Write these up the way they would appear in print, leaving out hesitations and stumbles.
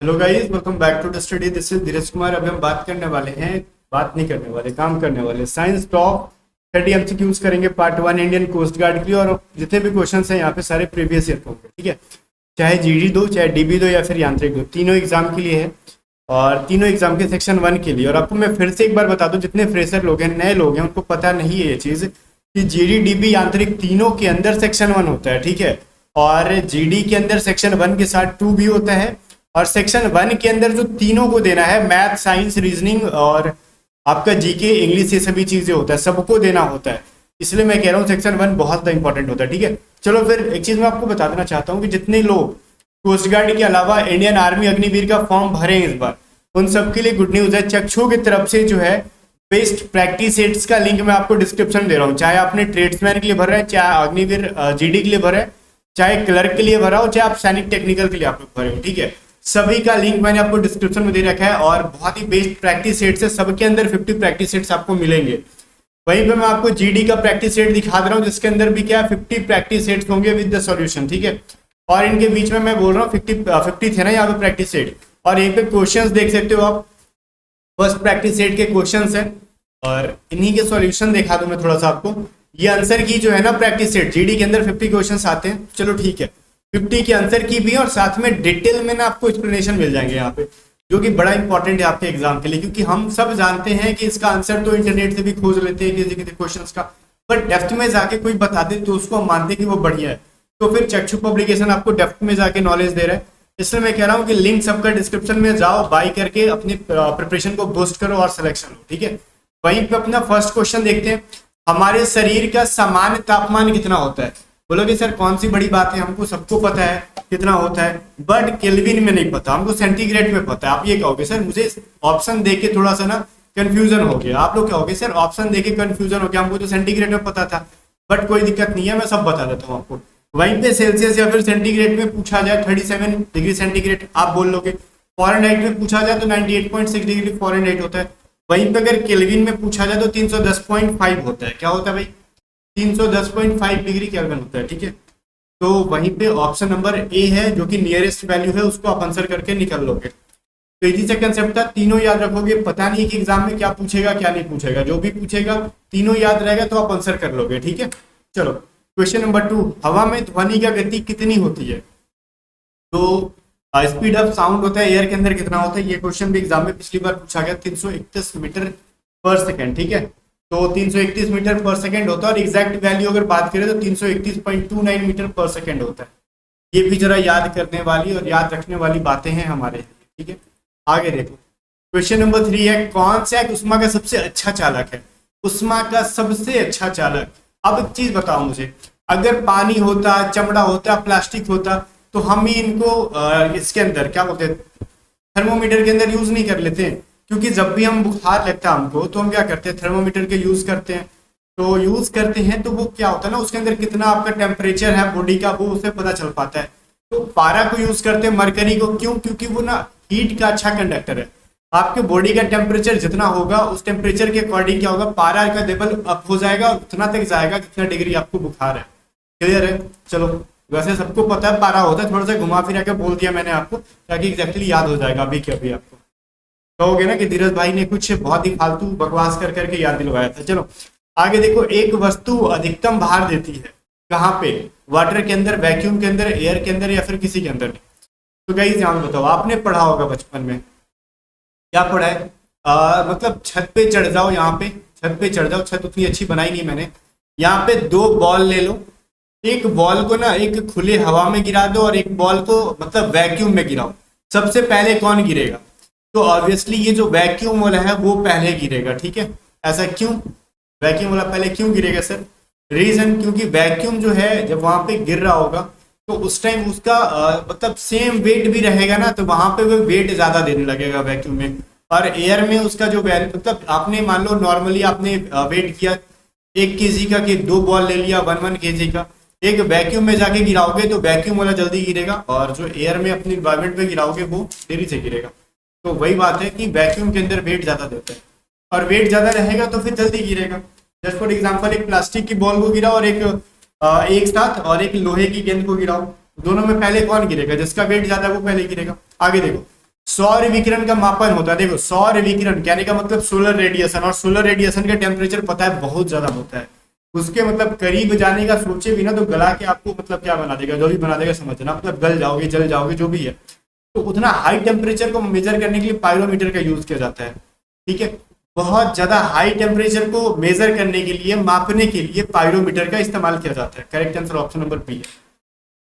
Hello guys, welcome back to the study. This is Dheeraj Kumar. अभी हम बात करने वाले हैं, बात नहीं करने वाले, काम करने वाले साइंस टॉप 30 एमसीक्यूज करेंगे पार्ट 1 इंडियन कोस्ट गार्ड के लिए। और जितने भी क्वेश्चंस हैं यहाँ पे सारे प्रीवियस ईयर के होंगे, ठीक है। चाहे जीडी दो, चाहे डीबी दो, या फिर यांत्रिक दो, तीनों एग्जाम के लिए है और तीनों एग्जाम के सेक्शन 1 के लिए। और आपको मैं फिर से एक बार बता दूं, जितने फ्रेशर लोग हैं, नए लोग हैं, उनको पता नहीं है ये चीज़ कि जीडी डीबी यांत्रिक तीनों के अंदर सेक्शन 1 होता है, ठीक है। और जीडी के अंदर सेक्शन 1 के साथ 2 भी होता है। और सेक्शन 1 के अंदर जो तीनों को देना है, मैथ, साइंस, रीजनिंग और आपका जीके, इंग्लिश, ये सभी चीजें होता है, सबको देना होता है। इसलिए मैं कह रहा हूँ सेक्शन 1 बहुत ज़्यादा इंपॉर्टेंट होता है, ठीक है। चलो फिर एक चीज मैं आपको बता देना चाहता हूँ कि जितने लोग कोस्ट गार्ड के अलावा इंडियन आर्मी अग्निवीर का फॉर्म भरे इस बार, उन सबके लिए गुड न्यूज है। चक्षु की तरफ से जो है बेस्ट प्रैक्टिस सेट्स का लिंक मैं आपको डिस्क्रिप्शन दे रहा हूँ। चाहे आपने ट्रेड्समैन के लिए भर रहे हैं, चाहे अग्निवीर जीडी के लिए भर रहे हैं, चाहे क्लर्क के लिए भरा हो, चाहे आप सैनिक टेक्निकल के लिए आप लोग भरे हो, ठीक है। सभी का लिंक मैंने आपको डिस्क्रिप्शन में दे रखा है और बहुत ही बेस्ट प्रैक्टिस सेट्स है। सबके अंदर 50 प्रैक्टिस सेट्स आपको मिलेंगे। वहीं पे मैं आपको जीडी का प्रैक्टिस सेट दिखा दे रहा हूँ, जिसके अंदर भी क्या 50 प्रैक्टिस सेट्स होंगे विद द सॉल्यूशन, ठीक है। और इनके बीच में मैं बोल रहा हूँ 50 थे ना यहाँ पे प्रैक्टिस सेट, और यहीं पे क्वेश्चंस देख सकते हो आप। फर्स्ट प्रैक्टिस सेट के क्वेश्चंस हैं और इन्हीं के सॉल्यूशन दिखा दूं मैं थोड़ा सा आपको। ये आंसर की जो है ना प्रैक्टिस सेट, जीडी के अंदर 50 क्वेश्चंस आते हैं, चलो ठीक है। 50 के आंसर की भी और साथ में डिटेल में ना आपको एक्सप्लेनेशन मिल जाएंगे यहाँ पे, जो कि बड़ा इंपॉर्टेंट है आपके एग्जाम के लिए। क्योंकि हम सब जानते हैं कि इसका आंसर तो इंटरनेट से भी खोज लेते हैं किसी किसी क्वेश्चन का, बट डेप्थ में जाके कोई बता दे तो उसको हम मानते हैं कि वो बढ़िया है। तो फिर चक्षु पब्लिकेशन आपको डेप्थ में जाके नॉलेज दे रहा है। इसलिए मैं कह रहा हूँ कि लिंक सबका डिस्क्रिप्शन में जाओ, बाय करके अपनी प्रिपरेशन को बूस्ट करो और सिलेक्शन हो, ठीक है। वहीं पे अपना फर्स्ट क्वेश्चन देखते हैं। हमारे शरीर का सामान्य तापमान कितना होता है? बोलोगे सर कौन सी बड़ी बात है, हमको सबको पता है कितना होता है, बट केल्विन में नहीं पता, हमको सेंटीग्रेड में पता है। आप ये कहोगे सर मुझे ऑप्शन देख के थोड़ा सा ना कंफ्यूजन हो गया। आप लोग कहोगे सर ऑप्शन देख के कंफ्यूजन हो गया, हमको तो सेंटीग्रेड में पता था। बट कोई दिक्कत नहीं है, मैं सब बता देता हूँ आपको। वहीं पे सेल्सियस या फिर सेंटीग्रेड में पूछा जाए 37 डिग्री सेंटीग्रेड आप बोल लोगे। फॉरेनहाइट में पूछा जाए तो 98.6 डिग्री फॉरेनहाइट होता है। वहीं पे अगर केल्विन में पूछा जाए तो 310.5 होता है। क्या होता है भाई? 310.5 डिग्री केल्विन होता है, ठीक है। तो वहीं पे ऑप्शन नंबर ए है, जो कि नियरेस्ट वैल्यू है, उसको आप आंसर करके निकल लोगे। तो इजी से कंसेप्ट था, तीनों याद रखोगे। पता नहीं कि एग्जाम में क्या पूछेगा क्या नहीं पूछेगा, जो भी पूछेगा तीनों याद रहेगा तो आप आंसर कर लोगे, ठीक है। चलो क्वेश्चन नंबर 2, हवा में ध्वनि का गति कितनी होती है? तो स्पीड ऑफ साउंड होता है, एयर के अंदर कितना होता है? ये क्वेश्चन भी एग्जाम में पिछली बार पूछा गया, 331 मीटर पर सेकेंड, ठीक है। तो 331 मीटर पर सेकेंड होता है और एग्जैक्ट वैल्यू अगर बात करें तो 331.29 मीटर पर सेकेंड होता है। ये भी जरा याद करने वाली और याद रखने वाली बातें हैं हमारे, ठीक है। आगे देखो क्वेश्चन नंबर 3 है, कौन सा एक उष्मा का सबसे अच्छा चालक है? उष्मा का सबसे अच्छा चालक। अब एक चीज बताओ मुझे, अगर पानी होता, चमड़ा होता, प्लास्टिक होता, तो हम ही इनको इसके अंदर क्या बोलते हैं, थर्मोमीटर के अंदर यूज नहीं कर लेते। क्योंकि जब भी हम बुखार लगता है हमको, तो हम क्या करते हैं, थर्मोमीटर के यूज करते हैं। तो यूज करते हैं तो वो क्या होता है ना, उसके अंदर कितना आपका टेम्परेचर है बॉडी का, वो उसे पता चल पाता है। तो पारा को यूज करते हैं, मरकरी को। क्यों? क्योंकि वो ना हीट का अच्छा कंडक्टर है। आपके बॉडी का टेम्परेचर जितना होगा, उस टेम्परेचर के अकॉर्डिंग क्या होगा, पारा का लेवल अप हो जाएगा और उतना तक जाएगा कितना डिग्री आपको बुखार है। क्लियर है? चलो वैसे सबको पता है पारा होता है, थोड़ा सा घुमा फिरा के बोल दिया मैंने आपको, ताकि एग्जैक्टली याद हो जाएगा अभी के अभी आपको। कहोगे ना कि धीरज भाई ने कुछ बहुत ही फालतू बकवास कर करके याद दिलवाया था। चलो आगे देखो, एक वस्तु अधिकतम भार देती है कहाँ पे? वाटर के अंदर, वैक्यूम के अंदर, एयर के अंदर, या फिर किसी के अंदर? तो गाइस यहाँ बताओ, आपने पढ़ा होगा बचपन में, क्या पढ़ा है? मतलब छत पे चढ़ जाओ, यहाँ पे छत पे चढ़ जाओ। छत उतनी अच्छी बनाई नहीं मैंने। यहाँ पे 2 बॉल ले लो, एक बॉल को ना एक खुले हवा में गिरा दो और एक बॉल को मतलब वैक्यूम में गिराओ। सबसे पहले कौन गिरेगा? तो ऑब्वियसली ये जो वैक्यूम वाला है वो पहले गिरेगा, ठीक है। ऐसा क्यों? वैक्यूम वाला पहले क्यों गिरेगा सर? रीजन, क्योंकि वैक्यूम जो है जब वहां पे गिर रहा होगा तो उस टाइम उसका मतलब सेम वेट भी रहेगा ना, तो वहां पे वो वेट ज्यादा देने लगेगा वैक्यूम में। और एयर में उसका जो मतलब आपने मान लो नॉर्मली आपने वेट किया 1 केजी का, कि 2 बॉल ले लिया 1 केजी का, एक वैक्यूम में जाके गिराओगे तो वैक्यूम वाला जल्दी गिरेगा, और जो एयर में अपनी एनवायरमेंट में गिराओगे वो देरी से गिरेगा। तो वही बात है कि वैक्यूम के अंदर वेट ज्यादा देता है, और वेट ज्यादा रहेगा तो फिर जल्दी गिरेगा। जस्ट फॉर एग्जांपल, एक प्लास्टिक की बॉल को गिराओ और एक साथ, और एक लोहे की गेंद को गिराओ, दोनों में पहले कौन गिरेगा? जिसका वेट ज्यादा है वो पहले गिरेगा। आगे देखो, सौर विकिरण का मापन होता है। देखो सौर विकिरण कहने का मतलब सोलर रेडिएशन, और सोलर रेडिएशन का टेम्परेचर पता है बहुत ज्यादा होता है, उसके मतलब करीब जाने का सोचे भी ना तो गला के आपको मतलब क्या बना देगा, जो भी बना देगा समझना, मतलब गल जाओगे, जल जाओगे, जो भी है। तो उतना हाई टेम्परेचर को मेजर करने के लिए पायरोमीटर का यूज किया जाता है, ठीक है। बहुत ज्यादा हाई टेम्परेचर को मेजर करने के लिए, मापने के लिए पायरोमीटर का इस्तेमाल किया जाता है। Correct answer option number B है।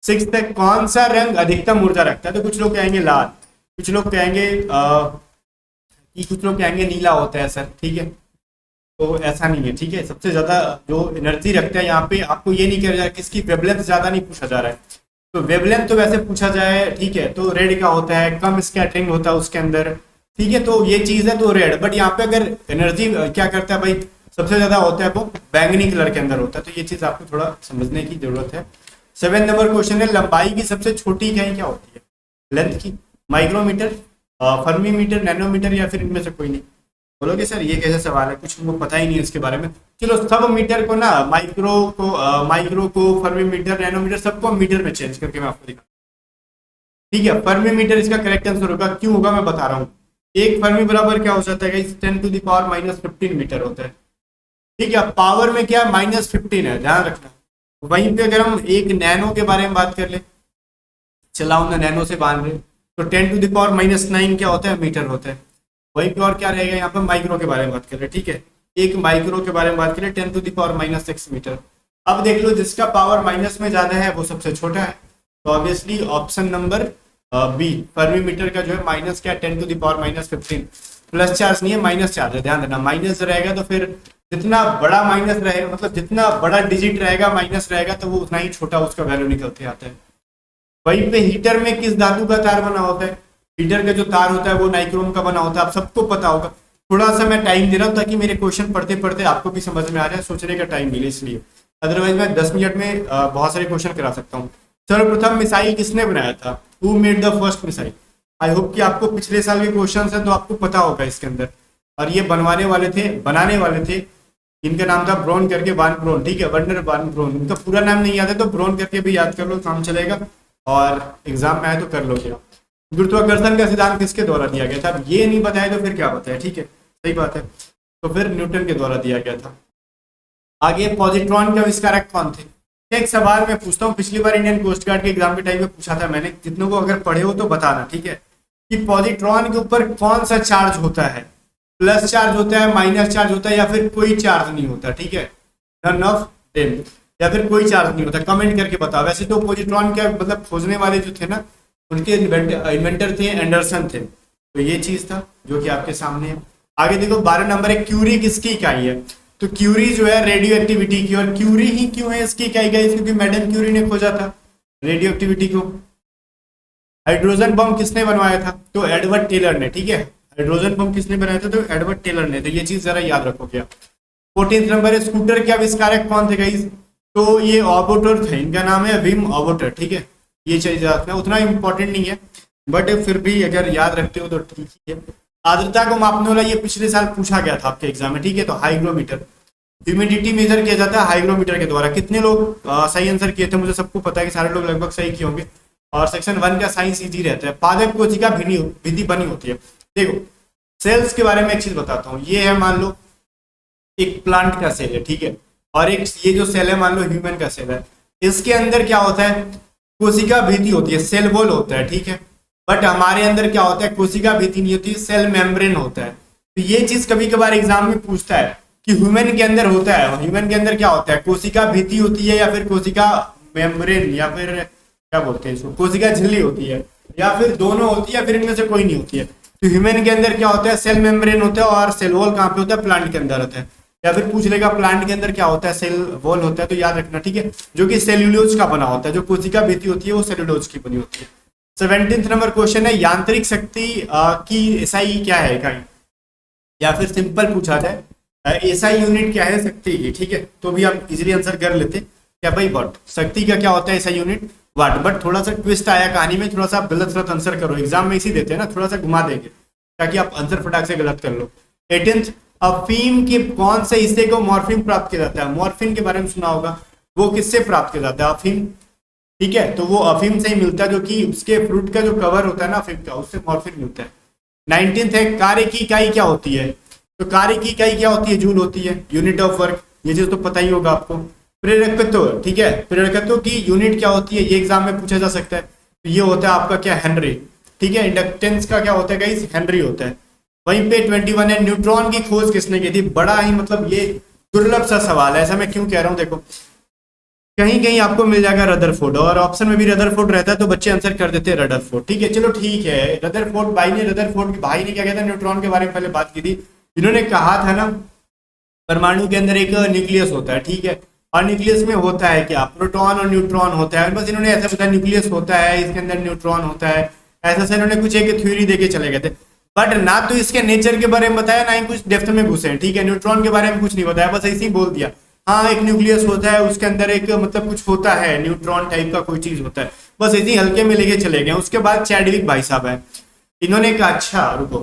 सिक्स्थ है, कौन सा रंग अधिकतम ऊर्जा रखता है? तो कुछ लोग कहेंगे लाल, कुछ लोग कहेंगे कुछ लोग कहेंगे नीला होता है सर, ठीक है। तो ऐसा नहीं है, ठीक है। सबसे ज्यादा जो एनर्जी रखता है यहाँ पे, आपको ये नहीं कहा जा रहा है किसकी वेवलेंथ ज्यादा नहीं पूछा जा रहा है, तो वेवलेंथ तो वैसे पूछा जाए, ठीक है, तो रेड का होता है, कम स्कैटरिंग होता है उसके अंदर, ठीक है, तो ये चीज है तो रेड। बट यहाँ पे अगर एनर्जी क्या करता है भाई, सबसे ज्यादा होता है वो बैंगनी कलर के अंदर होता है, तो ये चीज आपको थोड़ा समझने की जरूरत है। 7 नंबर क्वेश्चन है, लंबाई की सबसे छोटी इकाई क्या होती है? लेंथ की, माइक्रोमीटर, फर्मीमीटर, नैनोमीटर, या फिर इनमें से कोई नहीं? बोलोगे सर ये कैसे सवाल है, कुछ हमको पता ही नहीं है इसके बारे में। चलो सब मीटर को ना, माइक्रो को फर्मीमीटर, नैनोमीटर, सबको मीटर में चेंज करके मैं आपको दिखा, ठीक है। फर्मीमीटर इसका करेक्ट आंसर होगा, क्यों होगा मैं बता रहा हूँ। एक फर्मी बराबर क्या हो जाता है, 10⁻⁻15 मीटर होता है, ठीक है। पावर में क्या -15 है, ध्यान रखना। वहीं पे अगर हम एक नैनो के बारे में बात कर ले, चलाओ ना नैनो से बांध रहे, तो 10⁻⁹ क्या होता है, मीटर होता है। वहीं पे और क्या रहेगा, यहाँ पे माइक्रो के बारे में बात कर रहे, ठीक है। एक माइक्रो के बारे में बात करें, 10⁻⁻6 मीटर। अब देख लो जिसका पावर माइनस में ज्यादा है वो सबसे छोटा है, तो obviously option number B, fermimeter का जो है माइनस क्या, 10⁻⁻15। प्लस चार्ज नहीं है, माइनस चार्ज है, ध्यान देना। माइनस रहेगा तो फिर जितना बड़ा माइनस रहेगा, मतलब जितना बड़ा डिजिट रहेगा माइनस रहेगा, तो वो उतना ही छोटा उसका वैल्यू निकलते आता है। वहीं पे हीटर में किस धातु का तार बना होता है? हीटर का जो तार होता है वो नाइक्रोम का बना होता है, आप सबको पता होगा। थोड़ा सा मैं टाइम दे रहा हूँ ताकि मेरे क्वेश्चन पढ़ते पढ़ते आपको भी समझ में आ जाए, सोचने का टाइम मिले इसलिए, अदरवाइज मैं 10 मिनट में बहुत सारे क्वेश्चन करा सकता हूँ। सर्वप्रथम मिसाइल किसने बनाया था? Who made the first missile? I hope कि आपको पिछले साल के क्वेश्चन है तो आपको पता होगा इसके अंदर। और ये बनाने वाले थे, इनका नाम था ब्रोन करके, वान ब्रोन, ठीक है, वर्नर वान ब्रोन। इनका पूरा नाम नहीं याद है तो ब्रोन करके भी याद कर लो, काम चलेगा, और एग्जाम में आए तो कर लोगे। गुरुत्वाकर्षण का सिद्धांत किसके द्वारा दिया गया था? अब ये नहीं बताया तो फिर क्या बताया, ठीक है, सही बात है, तो फिर न्यूटन के द्वारा दिया गया था। आगे, पॉजिट्रॉन के आविष्कारक कौन थे? एक सवाल मैं पूछता हूँ, पिछली बार इंडियन कोस्ट गार्ड के एग्जाम के टाइम में पूछा था मैंने, जितनों को अगर पढ़े हो तो बताना, ठीक है, कि पॉजिट्रॉन के ऊपर कौन सा चार्ज होता है? प्लस चार्ज होता है, माइनस चार्ज होता है, या फिर कोई चार्ज नहीं होता, ठीक है, नन ऑफ देम, या फिर कोई चार्ज नहीं होता, कमेंट करके बताओ। वैसे तो पॉजिट्रॉन के मतलब खोजने वाले जो थे ना, उनके इन्वेंटर थे एंडरसन थे, तो ये चीज था जो कि आपके सामने है। आगे देखो 12 नंबर है, क्यूरी किसकी इकाई है? तो क्यूरी जो है रेडियो एक्टिविटी की, और क्यूरी ही क्यों है इसकी इकाई गई? क्योंकि मैडम क्यूरी ने खोजा था रेडियो एक्टिविटी को। हाइड्रोजन बम किसने बनवाया था? तो एडवर्ड टेलर ने, ठीक है, हाइड्रोजन बम किसने बनाया था? तो एडवर्ड टेलर ने, तो ये चीज जरा याद रखो क्या। 14 नंबर है, स्कूटर के आविष्कारक कौन थे गाइस? तो ये ऑबोटर थे, इनका नाम है विम ऑबोटर, ठीक है, ये चीज याद रखना, उतना इंपॉर्टेंट नहीं है बट फिर भी अगर याद रखते हो तो ठीक ही है। आर्द्रता को मापने वाला, ये पिछले साल पूछा गया था आपके एग्जाम में, ठीक है, तो हाइग्रोमीटर। ह्यूमिडिटी मेजर किया जाता है हाइग्रोमीटर के द्वारा। कितने लोग सही आंसर किए थे? मुझे सबको पता है कि सारे लोग लगभग सही किए होंगे, और सेक्शन 1 का साइंस इजी रहता है। पादप कोशिका विधि बनी होती है। देखो सेल्स के बारे में एक चीज बताता हूँ, ये है मान लो एक प्लांट का सेल है, ठीक है, और एक ये जो सेल है मान लो ह्यूमन का सेल है, इसके अंदर क्या होता है? कोशिका भित्ति होती है, सेल वॉल होता है, ठीक है, बट हमारे अंदर क्या होता है? कोशिका भित्ति नहीं होती, सेल मेम्ब्रेन होता है। तो ये चीज कभी कभार एग्जाम में पूछता है कि ह्यूमन के अंदर होता है, ह्यूमन के अंदर क्या होता है? कोशिका भित्ति होती है, या फिर कोशिका मेम्ब्रेन, या फिर क्या बोलते हैं इसको, कोशिका झिल्ली होती है, या फिर दोनों होती है, या फिर इनमें से कोई नहीं होती है। तो ह्यूमन के अंदर क्या होता है? सेल मेम्ब्रेन होता है, और सेल वॉल कहाँ पे होता है? प्लांट के अंदर होता है। या फिर पूछ लेगा प्लांट के अंदर क्या होता है? सेल वॉल होता है, तो याद रखना, ठीक है, जो कि सेल्यूलोज का बना होता है। जो कोशिका भित्ति होती है वो सेल्यूलोज की बनी होती है। 17 नंबर क्वेश्चन है, यांत्रिक शक्ति की एसआई क्या है इकाई? या फिर सिंपल पूछा जाए एसआई यूनिट क्या है शक्ति की, ठीक है, तो भी आप इजीली आंसर कर लेते क्या भाई, वाट। शक्ति का क्या होता है एसआई यूनिट? वाट। बट थोड़ा सा ट्विस्ट आया कहानी में, थोड़ा सा आप गलत आंसर करो, एग्जाम में इसी देते हैं ना, थोड़ा सा घुमा देंगे ताकि आप आंसर फटाक से गलत कर लो। 18th, अफीम के कौन से हिस्से को मॉर्फिन प्राप्त किया जाता है? मॉर्फिन के बारे में सुना होगा, वो किससे प्राप्त किया जाता है? अफीम, ठीक है, तो वो अफीम से ही मिलता है, जो कि उसके फ्रूट का जो कवर होता है ना अफीम का, उससे मॉर्फिन मिलता है। 19th है कार्य की इकाई क्या होती है, तो कार्य की इकाई क्या होती है, जूल होती है, यूनिट ऑफ वर्क, ये चीज तो पता ही होगा आपको। प्रेरकत्व, ठीक है, प्रेरकत्व की यूनिट क्या होती है, ये एग्जाम में पूछा जा सकता है, तो ये होता है आपका क्या, हेनरी, ठीक है। इंडक्टेंस का क्या होता है गाइस, हेनरी होता है। वहीं पे 21 है, न्यूट्रॉन की खोज किसने की थी, बड़ा ही मतलब ये दुर्लभ सा सवाल है, ऐसा मैं क्यों कह रहा हूँ, देखो कहीं कहीं आपको मिल जाएगा रदरफोर्ड, और ऑप्शन में भी रदरफोर्ड रहता है तो बच्चे आंसर कर देते हैं रदरफोर्ड, ठीक है। चलो ठीक है, रदरफोर्ड भाई ने क्या कहता है, न्यूट्रॉन के बारे में पहले बात की थी, इन्होंने कहा था ना परमाणु के अंदर एक न्यूक्लियस होता है, ठीक है, और न्यूक्लियस में होता है क्या, प्रोटॉन और न्यूट्रॉन होता है, बस इन्होंने ऐसा बताया न्यूक्लियस होता है, इसके अंदर न्यूट्रॉन होता है, ऐसा से इन्होंने कुछ एक थ्योरी देके चले गए थे, बट ना तो इसके नेचर के बारे में बताया, ना ही कुछ डेप्थ में घुसे, ठीक है। न्यूट्रॉन के बारे में कुछ नहीं बताया, बस ऐसे ही बोल दिया, हाँ एक न्यूक्लियस होता है, उसके अंदर एक मतलब कुछ होता है, न्यूट्रॉन टाइप का कोई चीज होता है, बस ऐसे ही हल्के में लेके चले गए। उसके बाद चैडविक भाई साहब है, इन्होंने कहा अच्छा रुको,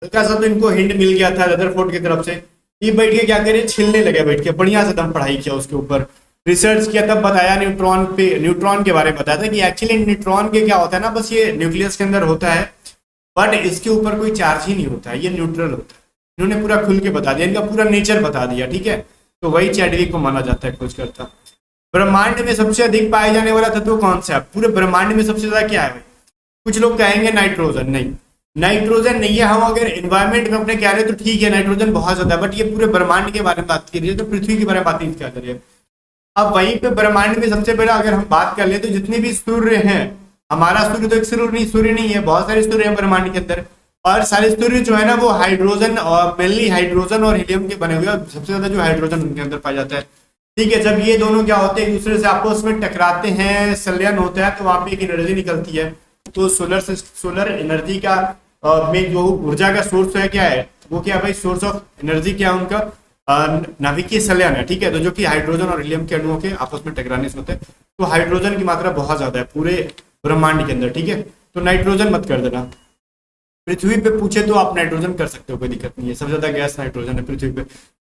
हल्का सा तो इनको हिंट मिल गया था रदरफोर्ड की तरफ से, ये बैठ के क्या करे, छिलने लगे बैठ के, बढ़िया से दम पढ़ाई किया उसके ऊपर, रिसर्च किया, तब बताया न्यूट्रॉन के बारे में बताया था कि एक्चुअली न्यूट्रॉन के क्या होता है ना, बस ये न्यूक्लियस के अंदर होता है, बट इसके ऊपर कोई चार्ज ही नहीं होता है, ये न्यूट्रल होता है, इन्होंने पूरा खुल के बता दिया, इनका पूरा नेचर बता दिया, ठीक है। तो वही चैडविक को माना जाता है खोजकर्ता। ब्रह्मांड में सबसे अधिक पाए जाने वाला तत्व कौन सा है, पूरे ब्रह्मांड में सबसे ज्यादा क्या है भाई, कुछ लोग कहेंगे नाइट्रोजन, नहीं नाइट्रोजन नहीं है, हम अगर एनवायरमेंट में अपने कह रहे हैं तो ठीक है नाइट्रोजन बहुत ज्यादा है, बट ये पूरे ब्रह्मांड के बारे में बात की रही है, तो पृथ्वी के बारे में बात नहीं कर रही है। अब वहीं पे ब्रह्मांड में सबसे पहले अगर हम बात कर ले तो जितने भी सूर्य हैं, हमारा सूर्य तो एक सूर्य नहीं है, बहुत सारे सूर्य हैं ब्रह्मांड के अंदर, और सारे सूर्य जो है ना वो हाइड्रोजन और मेनली हाइड्रोजन और हीलियम के बने हुए हैं, सबसे ज्यादा जो हाइड्रोजन उनके अंदर पाया जाता है, ठीक है। जब ये दोनों क्या होते हैं एक दूसरे से आपस में टकराते हैं, संलयन होता है, तो वहां पे एक एनर्जी निकलती है, तो सोलर एनर्जी का में जो ऊर्जा का सोर्स है क्या है, वो क्या भाई, सोर्स ऑफ एनर्जी क्या है उनका, नाभिकीय संलयन है, ठीक है, तो जो कि हाइड्रोजन और हीलियम के अणुओं के आपस में टकराने से होते हैं, तो हाइड्रोजन की मात्रा बहुत ज्यादा है पूरे ब्रह्मांड के अंदर, ठीक है, तो नाइट्रोजन मत कर देना। पृथ्वी पे पूछे तो आप नाइट्रोजन कर सकते हो, कोई दिक्कत नहीं है, सबसे ज्यादा गैस नाइट्रोजन है पृथ्वी पे।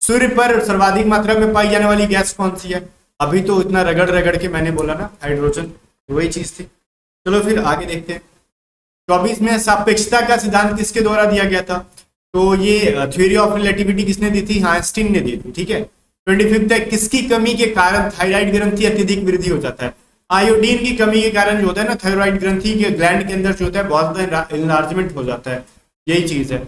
सूर्य पर सर्वाधिक मात्रा में पाई जाने वाली गैस कौन सी है, अभी तो इतना रगड़ रगड़ के मैंने बोला ना हाइड्रोजन, वही चीज थी। चलो फिर आगे देखते हैं। 24 में सापेक्षता का सिद्धांत किसके द्वारा दिया गया था, तो ये थ्योरी ऑफ रिलेटिविटी किसने दी थी, आइंस्टीन ने दी थी, ठीक है। 25 है, किसकी कमी के कारण थायराइड ग्रंथि अत्यधिक वृद्धि हो जाता है, आयोडीन की कमी के कारण जो होता है ना, थायराइड ग्रंथि के ग्लैंड के अंदर जो होता है बहुत ज्यादा इनलार्जमेंट हो जाता है, यही चीज है।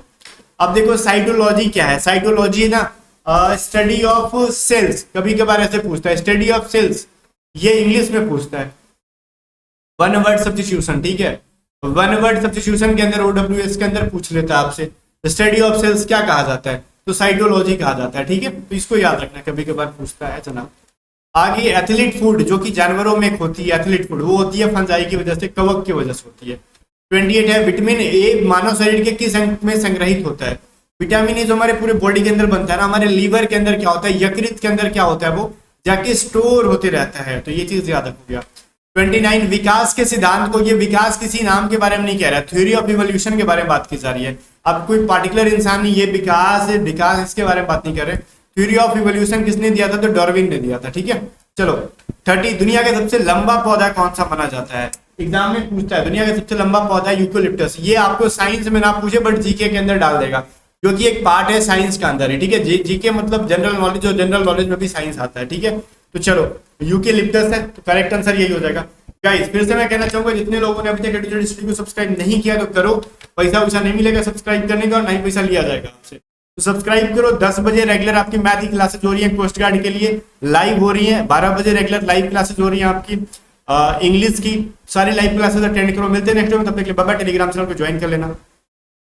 अब देखो साइटोलॉजी क्या है, साइटोलॉजी है ना स्टडी ऑफ सेल्स, कभी कभार ऐसे पूछता है स्टडी ऑफ सेल्स, ये इंग्लिश में पूछता है, वन वर्ड सब्स्टिट्यूशन, ठीक है, वन वर्ड सब्स्टिट्यूशन के अंदर OWS के अंदर पूछ लेता है आपसे स्टडी ऑफ सेल्स क्या कहा जाता है, तो साइटोलॉजी कहा जाता है, ठीक है, तो इसको याद रखना, कभी कभार पूछता है जनाब। आगे एथलीट फूड जो कि जानवरों में होती है, एथलीट फूड वो होती है फंजाई की वजह से, कवक की वजह से होती है। 28 है, विटामिन ए मानव शरीर के किस अंग में संग्रहित होता है, विटामिन ए जो हमारे पूरे बॉडी के अंदर बनता है ना, हमारे लीवर के अंदर क्या होता है, यकृत के अंदर क्या होता है, वो जाके स्टोर होते रहता है, तो ये चीज याद रखिएगा। 29 विकास के सिद्धांत को, ये विकास किसी नाम के बारे में नहीं कह रहा है, थ्योरी ऑफ इवोल्यूशन के बारे में बात की जा रही है, अब कोई पार्टिकुलर इंसान नहीं, ये विकास इसके बारे में बात नहीं कर रहे। थ्योरी ऑफ इवोल्यूशन किसने दिया था, तो डार्विन ने दिया था, ठीक है। चलो 30, दुनिया का सबसे लंबा पौधा कौन सा माना जाता है, एग्जाम में पूछता है, दुनिया का सबसे लंबा पौधा यूकेलिप्टस, ये आपको साइंस में ना पूछे बट जीके के अंदर डाल देगा, जो कि एक पार्ट है साइंस का अंदर है, ठीक है, जीके मतलब जनरल नॉलेज, और जनरल नॉलेज में भी साइंस आता है, ठीक है। तो चलो यूकेलिप्टस है, तो करेक्ट आंसर यही हो जाएगा। गाइस फिर से मैं कहना चाहूंगा जितने लोगों ने अभी तक एडुकेटेड हिस्ट्री को सब्सक्राइब नहीं किया तो करो, पैसा वैसा नहीं मिलेगा सब्सक्राइब करने का, और नहीं पैसा लिया जाएगा आपसे, तो सब्सक्राइब करो। 10 बजे रेगुलर आपकी मैथ की क्लासेस हो रही है कोस्ट गार्ड के लिए, लाइव हो रही है, 12 बजे रेगुलर लाइव क्लासेस हो रही है आपकी इंग्लिश की, सारी लाइव क्लासेस अटेंड करो। मिलते हैं नेक्स्ट टाइम, तब तक के लिए बाय बाय। टेलीग्राम चैनल को ज्वाइन कर लेना।